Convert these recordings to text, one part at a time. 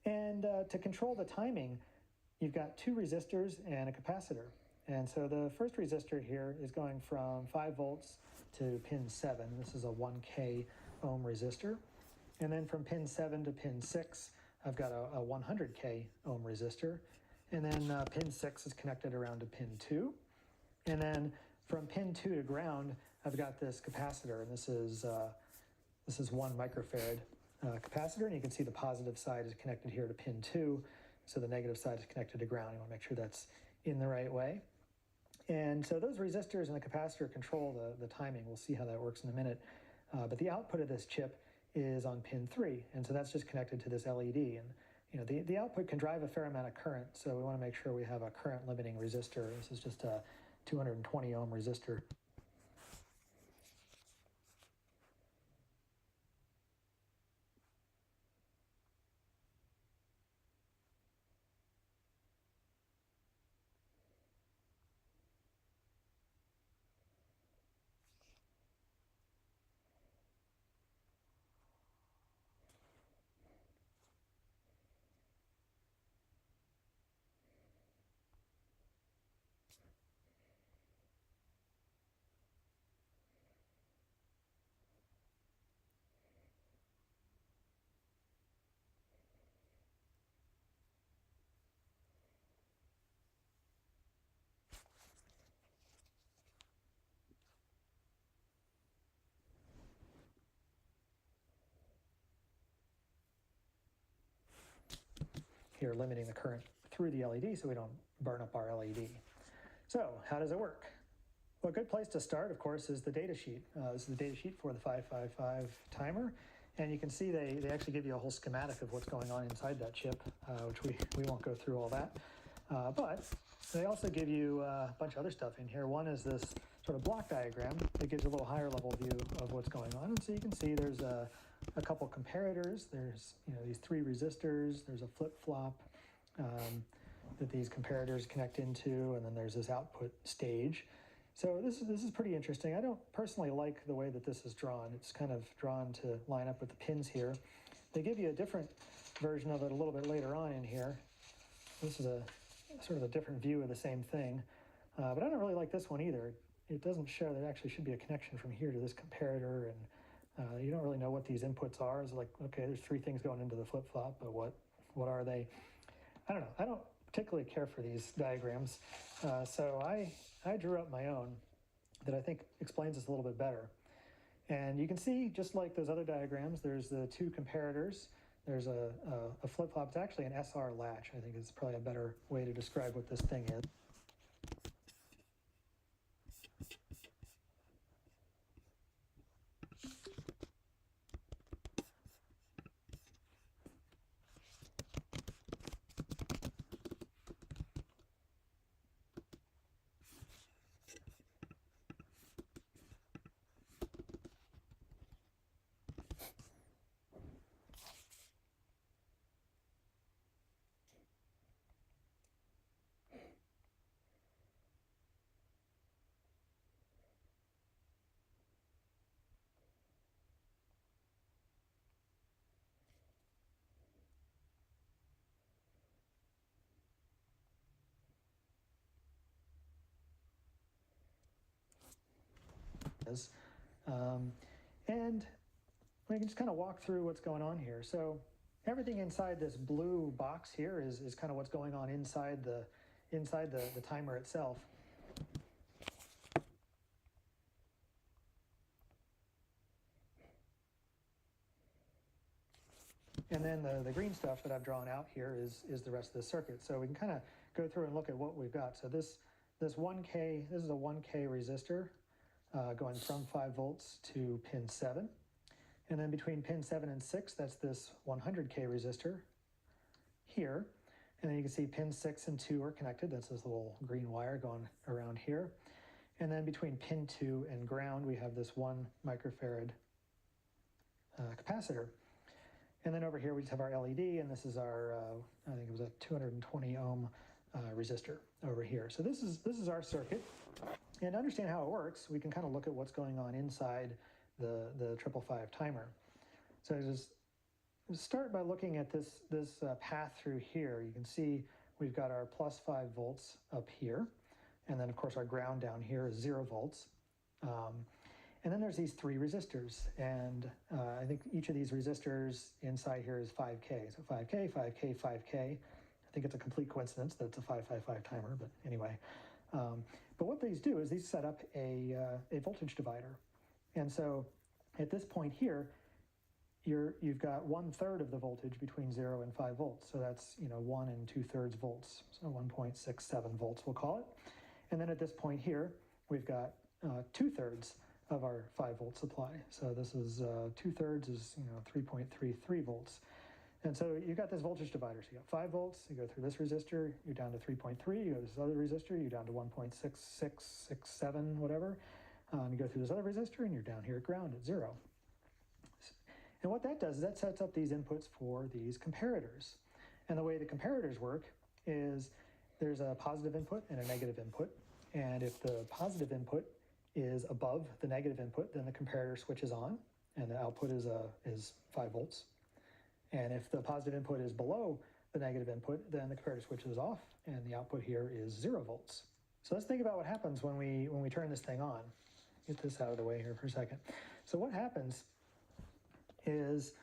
And to control the timing, you've got two resistors and a capacitor. And so the first resistor here is going from 5 volts to pin 7. This is a 1K ohm resistor. And then from pin 7 to pin 6, I've got a 100K ohm resistor. And then pin 6 is connected around to pin 2. And then from pin 2 to ground, I've got this capacitor, and this is 1 microfarad capacitor, and you can see the positive side is connected here to pin 2, so the negative side is connected to ground. You want to make sure that's in the right way. And so those resistors and the capacitor control the timing. We'll see how that works in a minute. But the output of this chip is on pin 3, and so that's just connected to this LED. And the output can drive a fair amount of current, so we want to make sure we have a current limiting resistor. This is just a 220 ohm resistor. Here, limiting the current through the LED so we don't burn up our LED. So how does it work? Well, a good place to start, of course, is the data sheet. This is the data sheet for the 555 timer. And you can see they actually give you a whole schematic of what's going on inside that chip, which we won't go through all that. But they also give you a bunch of other stuff in here. One is this sort of block diagram that gives you a little higher level view of what's going on. And so you can see there's a couple comparators. There's these 3 resistors. There's a flip-flop that these comparators connect into, and then there's this output stage. So this is pretty interesting. I don't personally like the way that this is drawn. It's kind of drawn to line up with the pins here. They give you a different version of it a little bit later on in here. This is a sort of a different view of the same thing. But I don't really like this one either. It doesn't show there actually should be a connection from here to this comparator, and you don't really know what these inputs are. It's like, okay, there's 3 things going into the flip-flop, but what are they? I don't know. I don't particularly care for these diagrams. So I drew up my own that I think explains this a little bit better. And you can see, just like those other diagrams, there's the 2 comparators. There's a flip-flop. It's actually an SR latch. I think is probably a better way to describe what this thing is. And we can just kind of walk through what's going on here. So everything inside this blue box here is kind of what's going on inside the timer itself. And then the green stuff that I've drawn out here is the rest of the circuit. So we can kind of go through and look at what we've got. So this 1K, this is a 1K resistor going from 5 volts to pin 7. And then between pin 7 and 6, that's this 100K resistor here. And then you can see pin 6 and 2 are connected. That's this little green wire going around here. And then between pin 2 and ground, we have this 1 microfarad capacitor. And then over here, we just have our LED, and this is our, I think it was a 220 ohm resistor over here. So this is our circuit. And to understand how it works, we can kind of look at what's going on inside the 555 timer. So just start by looking at this path through here. You can see we've got our plus 5 volts up here, and then of course our ground down here is 0 volts. And then there's these 3 resistors, and I think each of these resistors inside here is 5K. So 5K, 5K, 5K. I think it's a complete coincidence that it's a 555 timer, but anyway. But what these do is these set up a voltage divider. And so at this point here, you've got 1/3 of the voltage between 0 and 5 volts. So that's 1 2/3 volts. So 1.67 volts, we'll call it. And then at this point here, we've got 2/3 of our 5 volt supply. So this is 2/3 is 3.33 volts. And so you've got this voltage divider. So you got 5 volts, you go through this resistor, you're down to 3.3, you go to this other resistor, you're down to 1.6667, whatever. You go through this other resistor, and you're down here at ground at 0. And what that does is that sets up these inputs for these comparators. And the way the comparators work is there's a positive input and a negative input. And if the positive input is above the negative input, then the comparator switches on, and the output is 5 volts. And if the positive input is below the negative input, then the comparator switches off, and the output here is 0 volts. So let's think about what happens when we turn this thing on. Get this out of the way here for a second. So what happens is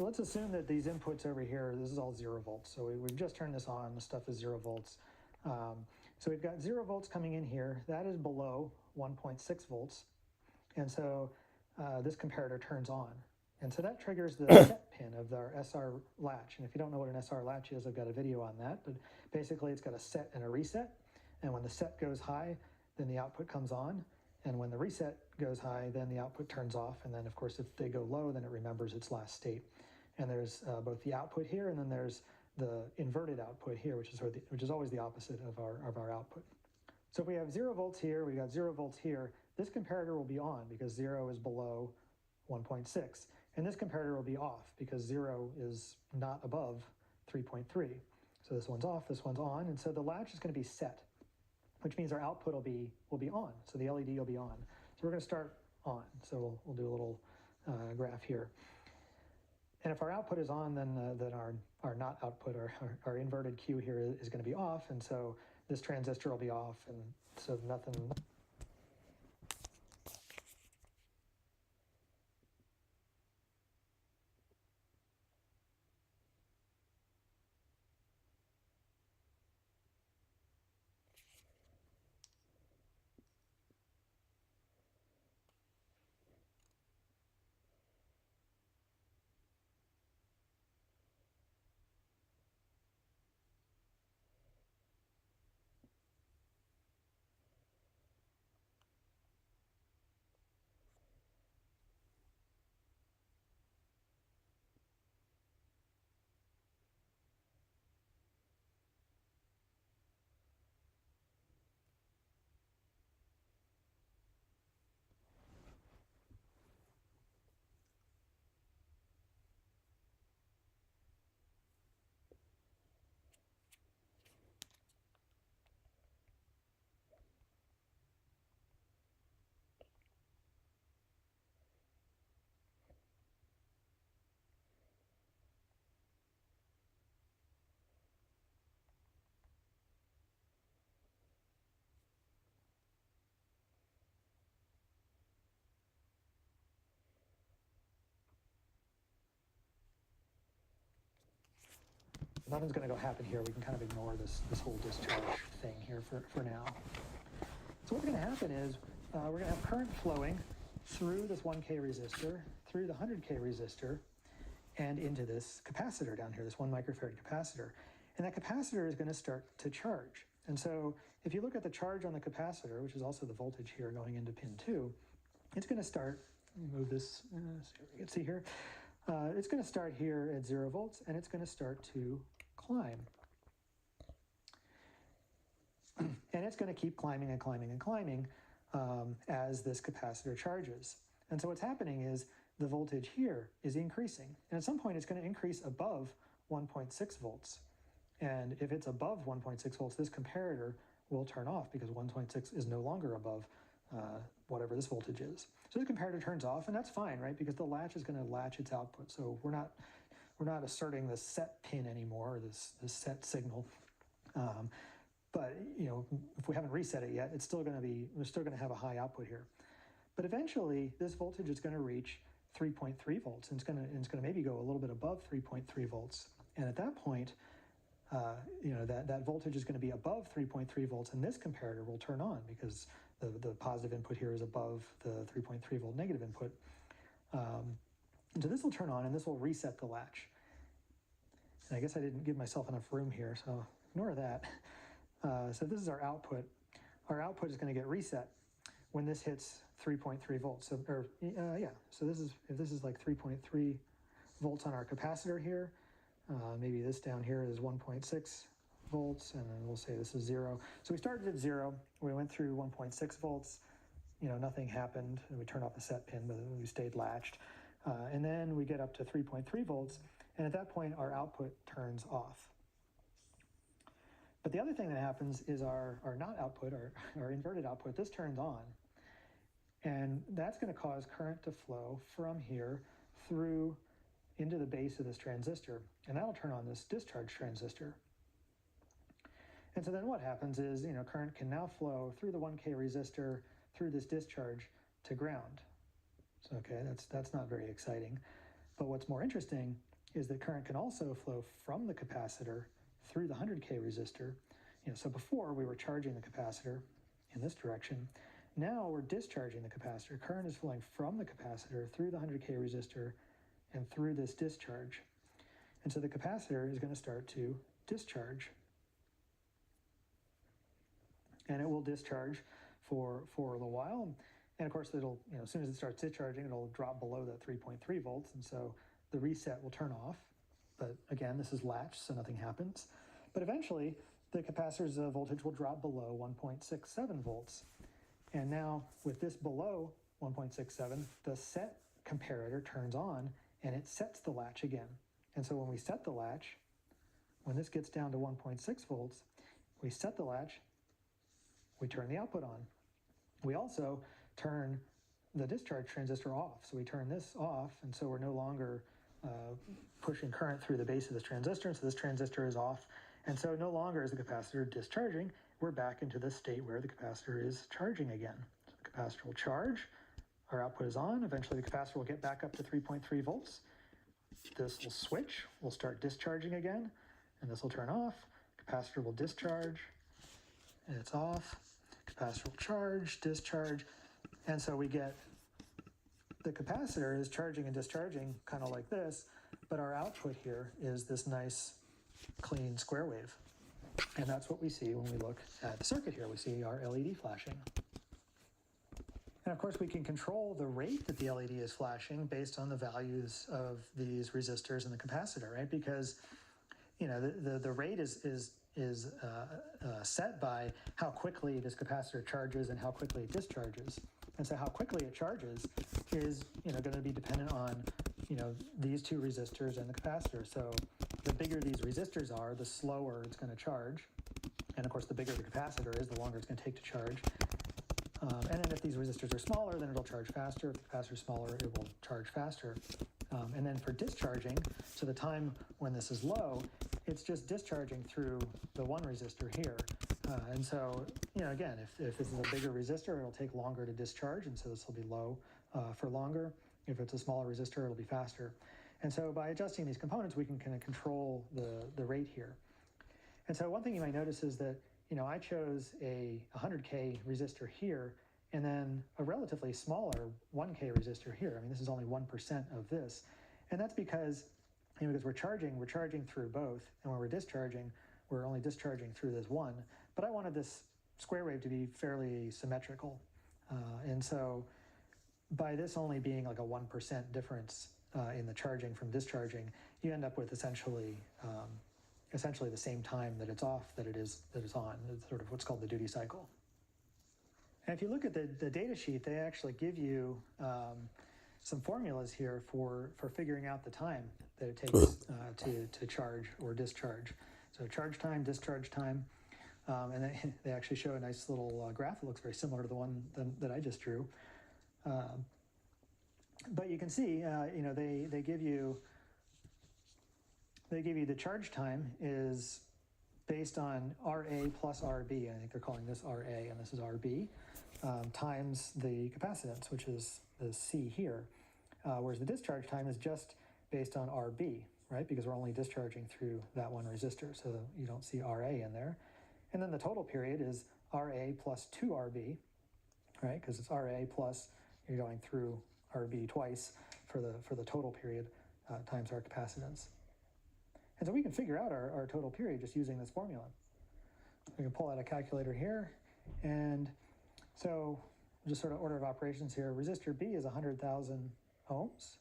let's assume that these inputs over here, this is all 0 volts. So we've just turned this on, the stuff is 0 volts. So we've got 0 volts coming in here. That is below 1.6 volts. And so this comparator turns on. And so that triggers the set pin of our SR latch. And if you don't know what an SR latch is, I've got a video on that. But basically, it's got a set and a reset. And when the set goes high, then the output comes on. And when the reset goes high, then the output turns off. And then, of course, if they go low, then it remembers its last state. And there's both the output here, and then there's the inverted output here, which is always the opposite of our output. So if we have 0 volts here, we got 0 volts here, this comparator will be on because 0 is below 1.6. And this comparator will be off because 0 is not above 3.3. So this one's off, this one's on, and so the latch is going to be set, which means our output will be on. So the LED will be on. So we're going to start on. So we'll do a little graph here. And if our output is on, then our not output, our inverted Q here is going to be off, and so this transistor will be off, and so nothing. Nothing's going to go happen here. We can kind of ignore this whole discharge thing here for now. So what's going to happen is we're going to have current flowing through this 1K resistor, through the 100K resistor, and into this capacitor down here, this 1 microfarad capacitor. And that capacitor is going to start to charge. And so if you look at the charge on the capacitor, which is also the voltage here going into pin 2, it's going to start, let me move this so you can see here. It's going to start here at 0 volts, and it's going to start to climb. And it's going to keep climbing and climbing and climbing as this capacitor charges. And so what's happening is the voltage here is increasing. And at some point, it's going to increase above 1.6 volts. And if it's above 1.6 volts, this comparator will turn off because 1.6 is no longer above whatever this voltage is. So the comparator turns off, and that's fine, right? Because the latch is going to latch its output. So we're not asserting the set pin anymore, this set signal. But you know, if we haven't reset it yet, we're still going to have a high output here. But eventually, this voltage is going to reach 3.3 volts, and it's going to maybe go a little bit above 3.3 volts. And at that point, that voltage is going to be above 3.3 volts, and this comparator will turn on because the positive input here is above the 3.3 volt negative input. And so this will turn on, and this will reset the latch. And I guess I didn't give myself enough room here, so ignore that. So this is our output. Our output is going to get reset when this hits 3.3 volts. So if this is like 3.3 volts on our capacitor here, maybe this down here is 1.6 volts, and then we'll say this is 0. So we started at 0. We went through 1.6 volts. Nothing happened, and we turned off the set pin, but we stayed latched. And then we get up to 3.3 volts, and at that point, our output turns off. But the other thing that happens is our not output, our inverted output, this turns on. And that's going to cause current to flow from here through into the base of this transistor. And that'll turn on this discharge transistor. And so then what happens is, current can now flow through the 1K resistor, through this discharge to ground. So, okay, that's not very exciting. But what's more interesting is that current can also flow from the capacitor through the 100K resistor. So before we were charging the capacitor in this direction. Now we're discharging the capacitor. Current is flowing from the capacitor through the 100K resistor and through this discharge. And so the capacitor is going to start to discharge. And it will discharge for a little while. And of course, it'll, as soon as it starts discharging, it'll drop below that 3.3 volts. And so the reset will turn off. But again, this is latched, so nothing happens. But eventually, the capacitor's voltage will drop below 1.67 volts. And now, with this below 1.67, the set comparator turns on, and it sets the latch again. And so when we set the latch, when this gets down to 1.6 volts, we set the latch, we turn the output on. We also turn the discharge transistor off. So we turn this off, and so we're no longer pushing current through the base of this transistor, and so this transistor is off. And so no longer is the capacitor discharging. We're back into this state where the capacitor is charging again. So the capacitor will charge, our output is on, eventually the capacitor will get back up to 3.3 volts. This will switch, we'll start discharging again, and this will turn off. Capacitor will discharge, and it's off. Capacitor will charge, discharge, and so we get the capacitor is charging and discharging kind of like this, but our output here is this nice clean square wave. And that's what we see when we look at the circuit here. We see our LED flashing. And of course, we can control the rate that the LED is flashing based on the values of these resistors and the capacitor, right? Because the rate is set by how quickly this capacitor charges and how quickly it discharges. And so how quickly it charges is going to be dependent on these two resistors and the capacitor. So the bigger these resistors are, the slower it's going to charge. And of course, the bigger the capacitor is, the longer it's going to take to charge. And then if these resistors are smaller, then it'll charge faster. If the capacitor is smaller, it will charge faster. And then for discharging, so the time when this is low, it's just discharging through the one resistor here. And so, again, if this is a bigger resistor, it'll take longer to discharge, and so this will be low for longer. If it's a smaller resistor, it'll be faster. And so by adjusting these components, we can kind of control the rate here. And so one thing you might notice is that, I chose a 100K resistor here, and then a relatively smaller 1K resistor here. I mean, this is only 1% of this. And that's because, because we're charging through both, and when we're discharging, we're only discharging through this one. But I wanted this square wave to be fairly symmetrical. And so by this only being like a 1% difference in the charging from discharging, you end up with essentially the same time that it's off that it's on. It's sort of what's called the duty cycle. And if you look at the data sheet, they actually give you some formulas here for figuring out the time that it takes to charge or discharge. So charge time, discharge time, and they actually show a nice little graph that looks very similar to the one that I just drew. But you can see, they give you the charge time is based on RA plus RB. I think they're calling this RA, and this is RB, times the capacitance, which is the C here. Whereas the discharge time is just based on RB, right? Because we're only discharging through that one resistor, so you don't see RA in there. And then the total period is RA plus 2RB, right? Because it's RA plus, you're going through RB twice for the total period times our capacitance. And so we can figure out our total period just using this formula. We can pull out a calculator here, and so just sort of order of operations here. Resistor B is 100,000 ohms,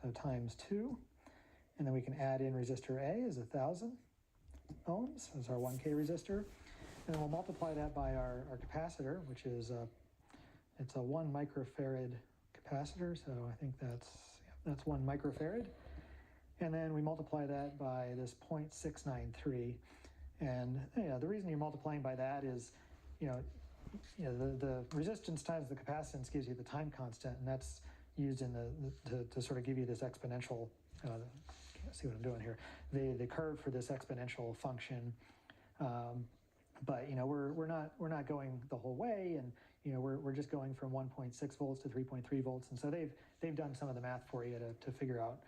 so times 2. And then we can add in resistor A is 1,000 ohms, as our 1K resistor. And then we'll multiply that by our capacitor, which is it's a 1 microfarad capacitor, so I think that's 1 microfarad. And then we multiply that by this 0.693. And the reason you're multiplying by that is, the resistance times the capacitance gives you the time constant, and that's used in to sort of give you this exponential. See what I'm doing here? The curve for this exponential function. But we're not going the whole way, and we're just going from 1.6 volts to 3.3 volts, and so they've done some of the math for you to figure out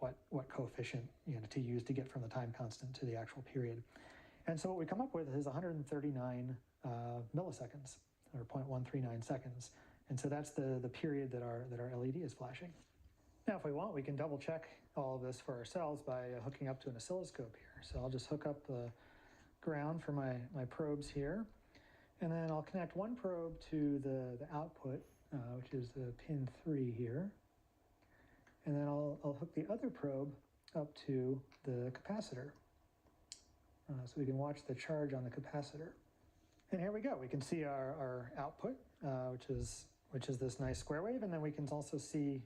what coefficient to use to get from the time constant to the actual period. And so what we come up with is 139 milliseconds, or 0.139 seconds. And so that's the period that our LED is flashing. Now, if we want, we can double check all of this for ourselves by hooking up to an oscilloscope here. So I'll just hook up the ground for my probes here. And then I'll connect one probe to the output, which is the pin 3 here. And then I'll hook the other probe up to the capacitor. So we can watch the charge on the capacitor. And here we go. We can see our output, which is this nice square wave, and then we can also see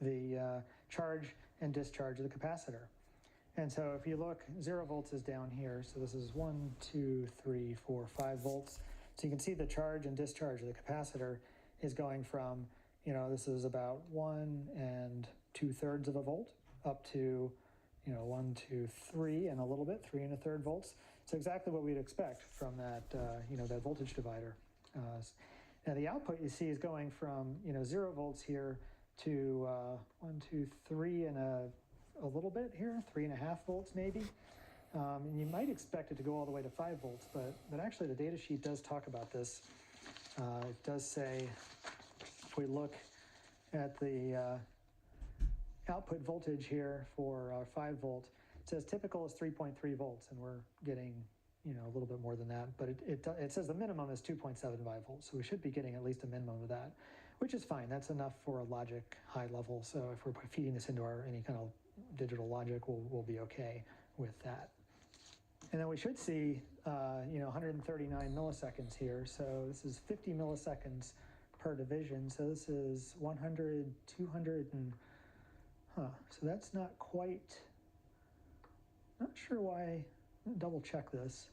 the charge and discharge of the capacitor. And so if you look, 0 volts is down here. So this is 1, 2, 3, 4, 5 volts. So you can see the charge and discharge of the capacitor is going from, this is about 1 2/3 of a volt up to, 1, 2, 3 and a little bit, 3 1/3 volts. So exactly what we'd expect from that, that voltage divider. Now the output you see is going from, 0 volts here to 1, 2, 3 and a little bit here, 3.5 volts maybe. And you might expect it to go all the way to 5 volts, but actually the data sheet does talk about this. It does say, if we look at the output voltage here for our 5 volt, it says typical is 3.3 volts, and we're getting a little bit more than that, but it says the minimum is 2.75 volts, so we should be getting at least a minimum of that, which is fine. That's enough for a logic high level, so if we're feeding this into any kind of digital logic, we'll be okay with that. And then we should see 139 milliseconds here, so this is 50 milliseconds per division, so this is 100, 200, and so that's not quite, not sure why. I'm gonna double check this.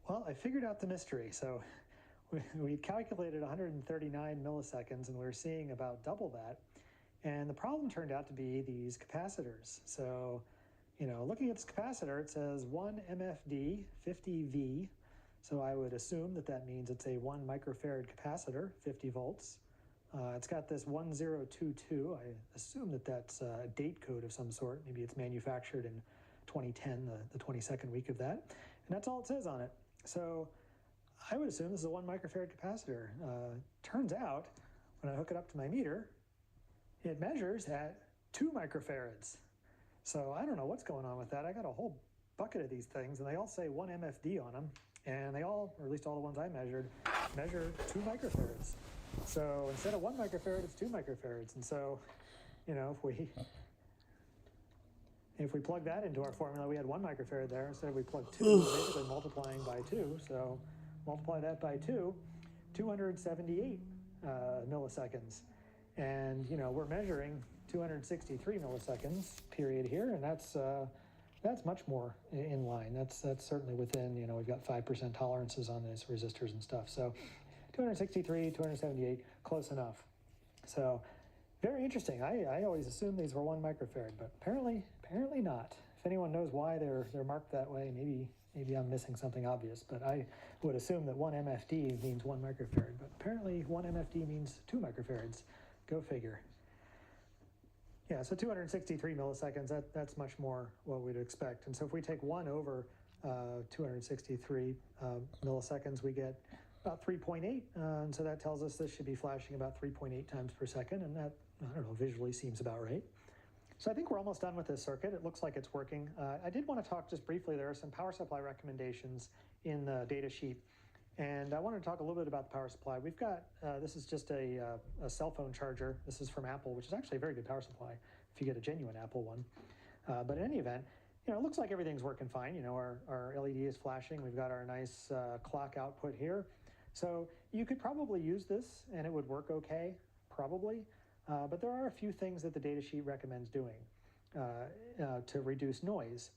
Well, I figured out the mystery. So we calculated 139 milliseconds, and we were seeing about double that. And the problem turned out to be these capacitors. So, looking at this capacitor, it says 1 MFD 50V. So I would assume that means it's a 1 microfarad capacitor, 50 volts. It's got this 1022. I assume that's a date code of some sort. Maybe it's manufactured in 2010, the 22nd week of that. And that's all it says on it. So I would assume this is a 1 microfarad capacitor. Turns out, when I hook it up to my meter, it measures at 2 microfarads. So I don't know what's going on with that. I got a whole bucket of these things, and they all say 1 MFD on them. And they all, or at least all the ones I measured, measure 2 microfarads. So instead of 1 microfarad, it's 2 microfarads. And so, if we plug that into our formula, we had 1 microfarad there. Instead, we plugged 2, we're basically multiplying by 2. So multiply that by 2, 278 milliseconds. And, we're measuring 263 milliseconds period here, and that's much more in line. That's certainly within, we've got 5% tolerances on these resistors and stuff. So 263, 278, close enough. So very interesting. I always assumed these were 1 microfarad, but apparently not. If anyone knows why they're marked that way, maybe I'm missing something obvious, but I would assume that 1 MFD means 1 microfarad, but apparently 1 MFD means 2 microfarads. Go figure. Yeah, so 263 milliseconds, that's much more what we'd expect. And so if we take 1 over 263 milliseconds, we get about 3.8. And so that tells us this should be flashing about 3.8 times per second. And that, I don't know, visually seems about right. So I think we're almost done with this circuit. It looks like it's working. I did want to talk just briefly. There are some power supply recommendations in the data sheet. And I wanted to talk a little bit about the power supply. We've got, this is just a cell phone charger. This is from Apple, which is actually a very good power supply if you get a genuine Apple one. But in any event, it looks like everything's working fine. Our LED is flashing. We've got our nice clock output here. So you could probably use this and it would work okay, probably. But there are a few things that the data sheet recommends doing to reduce noise.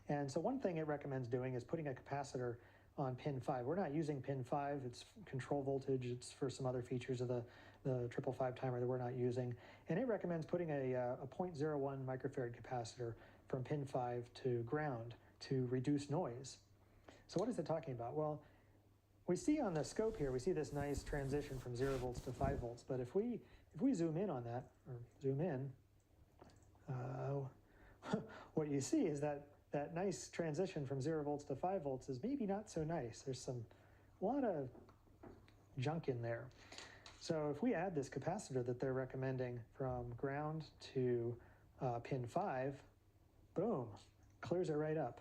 And so one thing it recommends doing is putting a capacitor on pin 5. We're not using pin 5. It's control voltage. It's for some other features of the 555 timer that we're not using. And it recommends putting a 0.01 microfarad capacitor from pin 5 to ground to reduce noise. So what is it talking about? Well, we see on the scope here, we see this nice transition from 0 volts to 5 volts. But if we zoom in on that, or zoom in, what you see is that nice transition from 0 volts to 5 volts is maybe not so nice. There's a lot of junk in there. So if we add this capacitor that they're recommending from ground to pin 5, boom, clears it right up.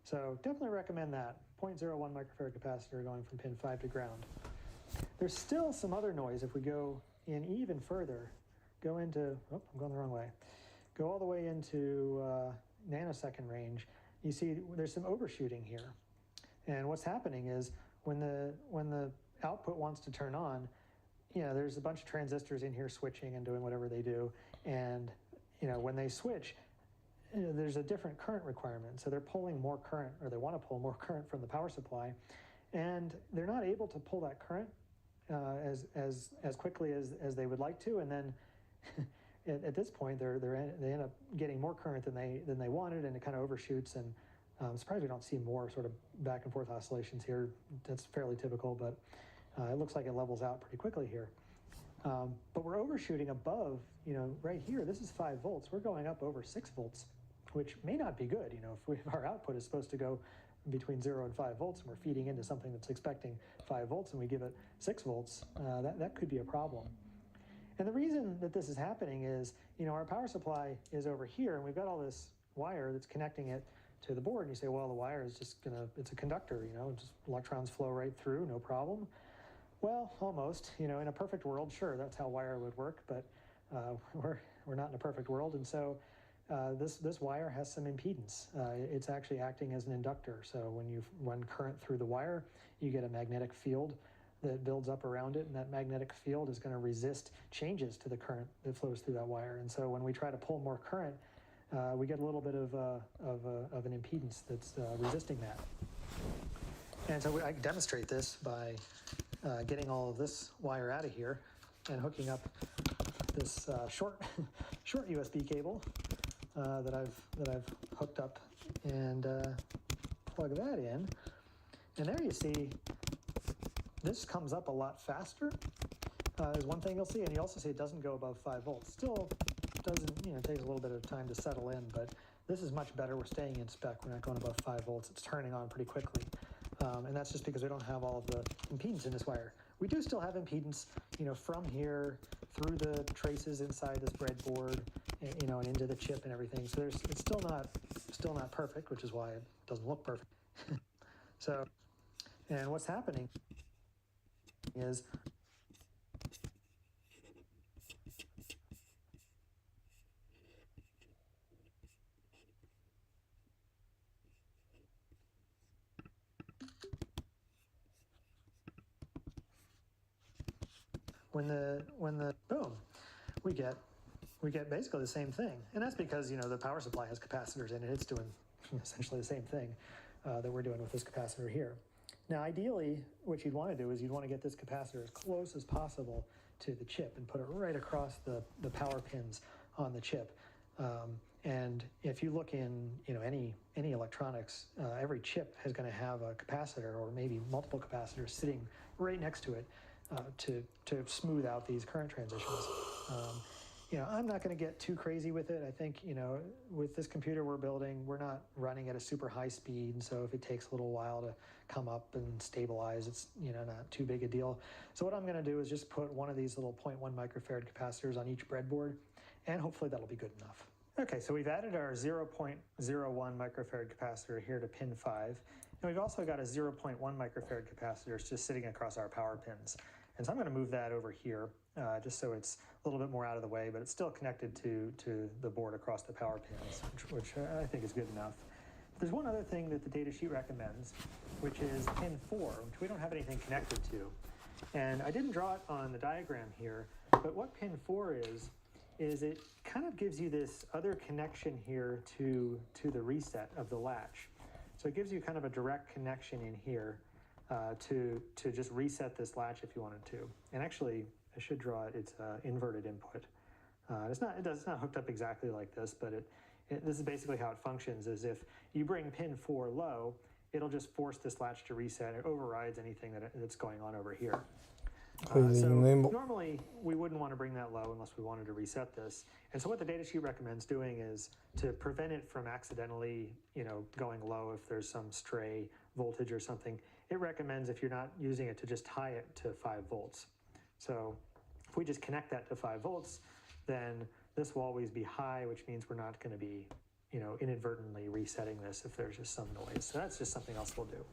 So definitely recommend that. 0.01 microfarad capacitor going from pin 5 to ground. There's still some other noise if we go in even further. Go into, oh, I'm going the wrong way. Go all the way into nanosecond range. You see there's some overshooting here. And what's happening is when the output wants to turn on, there's a bunch of transistors in here switching and doing whatever they do. And when they switch, there's a different current requirement. So they're pulling more current, or they want to pull more current from the power supply, and they're not able to pull that current as quickly as they would like to. And then at this point, they end up getting more current than they wanted, and it kind of overshoots. And I'm surprised we don't see more sort of back and forth oscillations here. That's fairly typical, but it looks like it levels out pretty quickly here. But we're overshooting above, right here. This is 5 volts. We're going up over 6 volts, which may not be good. If our output is supposed to go between 0 and 5 volts, and we're feeding into something that's expecting 5 volts, and we give it 6 volts, that could be a problem. And the reason that this is happening is, our power supply is over here, and we've got all this wire that's connecting it to the board. And you say, well, the wire is just it's a conductor, just electrons flow right through, no problem. Well, almost. In a perfect world, sure, that's how wire would work, but we're not in a perfect world, and so this wire has some impedance. It's actually acting as an inductor. So when you run current through the wire, you get a magnetic field that builds up around it, and that magnetic field is going to resist changes to the current that flows through that wire. And so when we try to pull more current, we get a little bit of an impedance that's resisting that. And so I can demonstrate this by getting all of this wire out of here and hooking up this short USB cable that I've hooked up, and plug that in. And there you see this comes up a lot faster. Is one thing you'll see, and you also see it doesn't go above 5 volts. Still doesn't, it takes a little bit of time to settle in, but this is much better. We're staying in spec. We're not going above 5 volts. It's turning on pretty quickly. And that's just because we don't have all of the impedance in this wire. We do still have impedance, from here through the traces inside this breadboard, and into the chip and everything. So it's still not perfect, which is why it doesn't look perfect. So, and what's happening is when the boom, we get basically the same thing. And that's because, the power supply has capacitors in it. It's doing essentially the same thing that we're doing with this capacitor here. Now, ideally, what you'd want to do is you'd want to get this capacitor as close as possible to the chip and put it right across the power pins on the chip. And if you look in, any electronics, every chip is going to have a capacitor or maybe multiple capacitors sitting right next to it to smooth out these current transitions. I'm not going to get too crazy with it. I think, with this computer we're building, we're not running at a super high speed. And so if it takes a little while to come up and stabilize, it's, not too big a deal. So what I'm going to do is just put one of these little 0.1 microfarad capacitors on each breadboard, and hopefully that'll be good enough. Okay, so we've added our 0.01 microfarad capacitor here to pin 5. And we've also got a 0.1 microfarad capacitor just sitting across our power pins. And so I'm going to move that over here just so it's a little bit more out of the way, but it's still connected to the board across the power pins, which I think is good enough. There's one other thing that the datasheet recommends, which is pin 4, which we don't have anything connected to. And I didn't draw it on the diagram here, but what pin 4 is it kind of gives you this other connection here to the reset of the latch. So it gives you kind of a direct connection in here to just reset this latch if you wanted to. And actually, I should draw it. It's inverted input. It's not hooked up exactly like this, but this is basically how it functions. Is if you bring pin 4 low, it'll just force this latch to reset. It overrides anything that's going on over here. So normally we wouldn't want to bring that low unless we wanted to reset this. And so what the datasheet recommends doing is to prevent it from accidentally, going low if there's some stray voltage or something. It recommends, if you're not using it, to just tie it to 5 volts. So if we just connect that to 5 volts, then this will always be high, which means we're not going to be, inadvertently resetting this if there's just some noise. So that's just something else we'll do.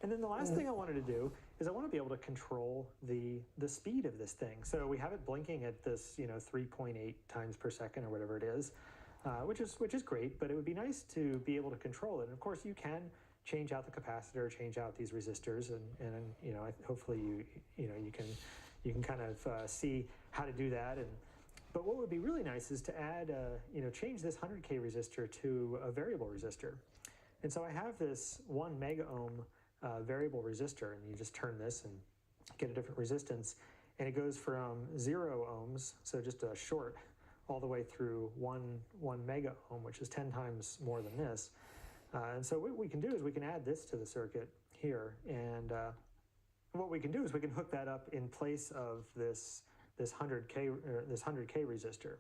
And then the last thing I wanted to do is I want to be able to control the speed of this thing. So we have it blinking at this, 3.8 times per second or whatever it is, which is great, but it would be nice to be able to control it. And of course you can change out the capacitor, change out these resistors, and hopefully you can kind of see how to do that. But what would be really nice is to add, change this 100K resistor to a variable resistor. And so I have this 1 mega ohm variable resistor, and you just turn this and get a different resistance, and it goes from 0 ohms, so just a short, all the way through 1 mega ohm, which is 10 times more than this. And so what we can do is we can add this to the circuit here, and what we can do is we can hook that up in place of this 100K resistor.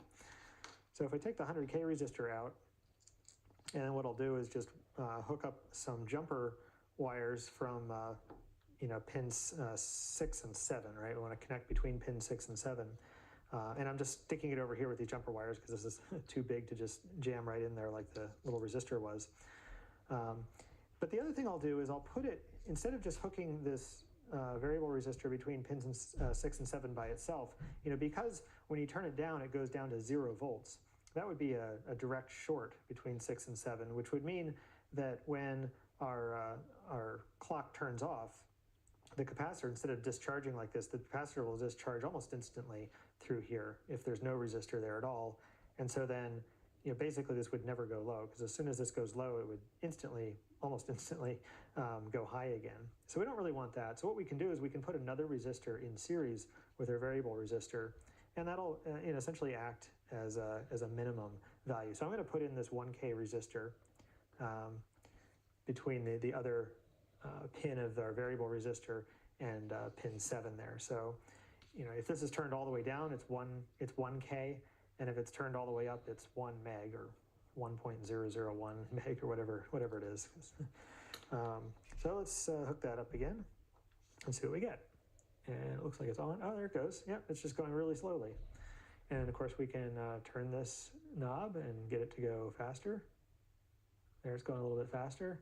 So if I take the 100K resistor out, and then what I'll do is just hook up some jumper wires from pins 6 and 7, right? We want to connect between pins 6 and 7. And I'm just sticking it over here with these jumper wires because this is too big to just jam right in there like the little resistor was. But the other thing I'll do is I'll put it, instead of just hooking this variable resistor between pins 6 and 7 by itself, because when you turn it down, it goes down to 0 volts. That would be a direct short between 6 and 7, which would mean that when our clock turns off, the capacitor, instead of discharging like this, the capacitor will discharge almost instantly through here if there's no resistor there at all. And so then, basically this would never go low, because as soon as this goes low, it would almost instantly go high again. So we don't really want that. So what we can do is we can put another resistor in series with our variable resistor, and that'll essentially act as a minimum value. So I'm going to put in this 1K resistor between the other pin of our variable resistor and pin 7 there. So, if this is turned all the way down, it's 1K, and if it's turned all the way up, it's 1 meg or 1.001 meg or whatever it is. So let's hook that up again and see what we get. And it looks like it's on. Oh, there it goes. Yep, it's just going really slowly. And of course we can turn this knob and get it to go faster. There, it's going a little bit faster.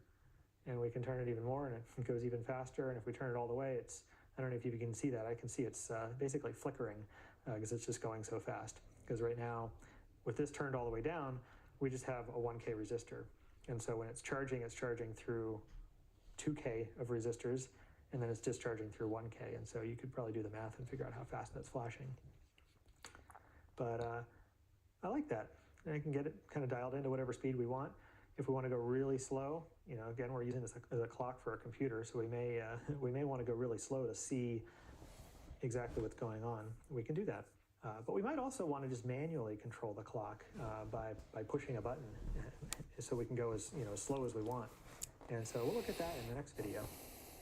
And we can turn it even more, and it goes even faster. And if we turn it all the way, I don't know if you can see that. I can see it's basically flickering because it's just going so fast. Because right now, with this turned all the way down, we just have a 1K resistor. And so when it's charging through 2K of resistors, and then it's discharging through 1K. And so you could probably do the math and figure out how fast that's flashing. But I like that. And I can get it kind of dialed into whatever speed we want. If we want to go really slow, again, we're using this as a clock for a computer, so we may want to go really slow to see exactly what's going on. We can do that. But we might also want to just manually control the clock by pushing a button, so we can go as slow as we want. And so we'll look at that in the next video.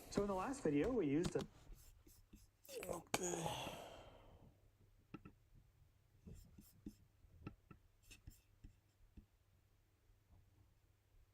So in the last video, we used a... Okay.